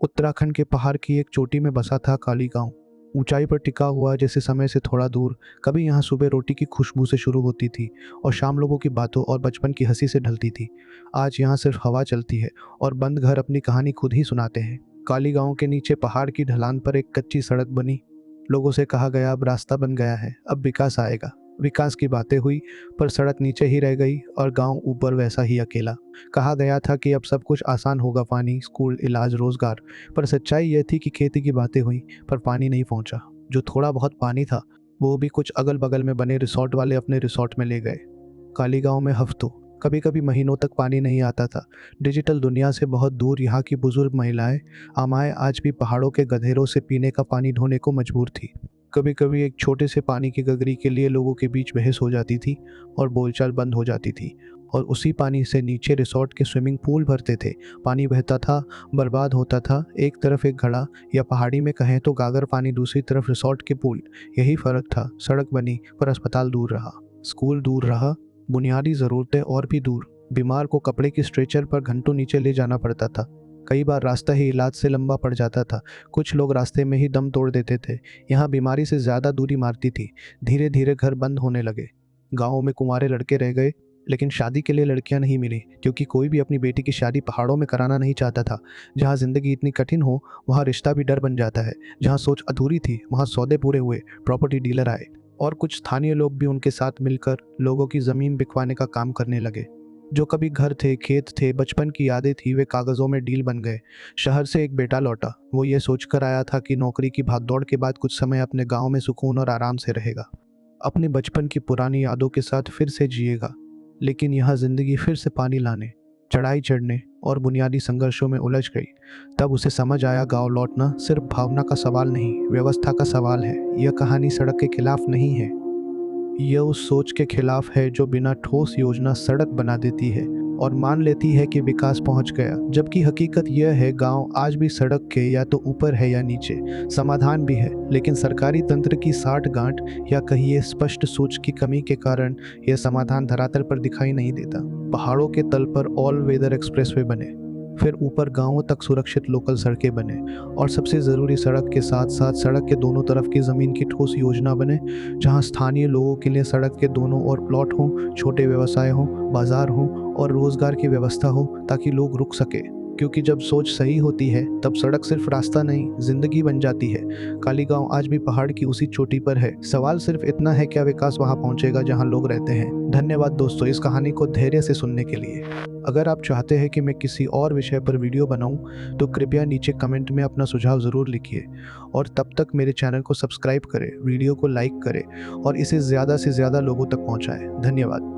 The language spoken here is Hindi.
उत्तराखंड के पहाड़ की एक चोटी में बसा था काली गांव। ऊंचाई पर टिका हुआ, जैसे समय से थोड़ा दूर। कभी यहाँ सुबह रोटी की खुशबू से शुरू होती थी और शाम लोगों की बातों और बचपन की हंसी से ढलती थी। आज यहाँ सिर्फ हवा चलती है और बंद घर अपनी कहानी खुद ही सुनाते हैं। काली गांव के नीचे पहाड़ की ढलान पर एक कच्ची सड़क बनी। लोगों से कहा गया अब रास्ता बन गया है, अब विकास आएगा। विकास की बातें हुई, पर सड़क नीचे ही रह गई और गांव ऊपर वैसा ही अकेला। कहा गया था कि अब सब कुछ आसान होगा, पानी, स्कूल, इलाज, रोजगार। पर सच्चाई यह थी कि खेती की बातें हुई, पर पानी नहीं पहुंचा। जो थोड़ा बहुत पानी था, वो भी कुछ अगल बगल में बने रिसोर्ट वाले अपने रिसोर्ट में ले गए। काली गांव में हफ्तों, कभी कभी महीनों तक पानी नहीं आता था। डिजिटल दुनिया से बहुत दूर यहाँ की बुजुर्ग महिलाएं, आमाएं आज भी पहाड़ों के गधेरों से पीने का पानी ढोने को मजबूर थी। कभी कभी एक छोटे से पानी की गगरी के लिए लोगों के बीच बहस हो जाती थी और बोलचाल बंद हो जाती थी। और उसी पानी से नीचे रिसोर्ट के स्विमिंग पूल भरते थे। पानी बहता था, बर्बाद होता था। एक तरफ एक घड़ा, या पहाड़ी में कहें तो गागर पानी, दूसरी तरफ रिसोर्ट के पूल। यही फर्क था। सड़क बनी पर अस्पताल दूर रहा, स्कूल दूर रहा, बुनियादी ज़रूरतें और भी दूर। बीमार को कपड़े की स्ट्रेचर पर घंटों नीचे ले जाना पड़ता था। कई बार रास्ता ही इलाज से लंबा पड़ जाता था। कुछ लोग रास्ते में ही दम तोड़ देते थे। यहाँ बीमारी से ज़्यादा दूरी मारती थी। धीरे धीरे घर बंद होने लगे। गाँव में कुंवारे लड़के रह गए, लेकिन शादी के लिए लड़कियां नहीं मिली, क्योंकि कोई भी अपनी बेटी की शादी पहाड़ों में कराना नहीं चाहता था। जहाँ ज़िंदगी इतनी कठिन हो, वहाँ रिश्ता भी डर बन जाता है। जहाँ सोच अधूरी थी, वहाँ सौदे पूरे हुए, प्रॉपर्टी डीलर आए और कुछ स्थानीय लोग भी उनके साथ मिलकर लोगों की ज़मीन बिकवाने का काम करने लगे। जो कभी घर थे, खेत थे, बचपन की यादें थी, वे कागज़ों में डील बन गए। शहर से एक बेटा लौटा। वो ये सोचकर आया था कि नौकरी की भागदौड़ के बाद कुछ समय अपने गांव में सुकून और आराम से रहेगा, अपने बचपन की पुरानी यादों के साथ फिर से जिएगा। लेकिन यहाँ ज़िंदगी फिर से पानी लाने, चढ़ाई चढ़ने और बुनियादी संघर्षों में उलझ गई। तब उसे समझ आया, गांव लौटना सिर्फ भावना का सवाल नहीं, व्यवस्था का सवाल है। यह कहानी सड़क के खिलाफ नहीं है, यह उस सोच के खिलाफ है जो बिना ठोस योजना सड़क बना देती है और मान लेती है कि विकास पहुंच गया, जबकि हकीकत यह है गांव आज भी सड़क के या तो ऊपर है या नीचे। समाधान भी है, लेकिन सरकारी तंत्र की साठगांठ या कहिए स्पष्ट सोच की कमी के कारण यह समाधान धरातल पर दिखाई नहीं देता। पहाड़ों के तल पर ऑल वेदर एक्सप्रेसवे बने, फिर ऊपर गांवों तक सुरक्षित लोकल सड़कें बने, और सबसे ज़रूरी, सड़क के साथ साथ सड़क के दोनों तरफ की ज़मीन की ठोस योजना बने, जहां स्थानीय लोगों के लिए सड़क के दोनों ओर प्लॉट हों, छोटे व्यवसाय हों, बाजार हों और रोज़गार की व्यवस्था हो, ताकि लोग रुक सके। क्योंकि जब सोच सही होती है, तब सड़क सिर्फ रास्ता नहीं, जिंदगी बन जाती है। काली गांव आज भी पहाड़ की उसी चोटी पर है। सवाल सिर्फ इतना है, क्या विकास वहां पहुंचेगा जहां लोग रहते हैं। धन्यवाद दोस्तों, इस कहानी को धैर्य से सुनने के लिए। अगर आप चाहते हैं कि मैं किसी और विषय पर वीडियो बनाऊं, तो कृपया नीचे कमेंट में अपना सुझाव ज़रूर लिखिए। और तब तक मेरे चैनल को सब्सक्राइब करें, वीडियो को लाइक करें और इसे ज़्यादा से ज़्यादा लोगों तक पहुंचाएं। धन्यवाद।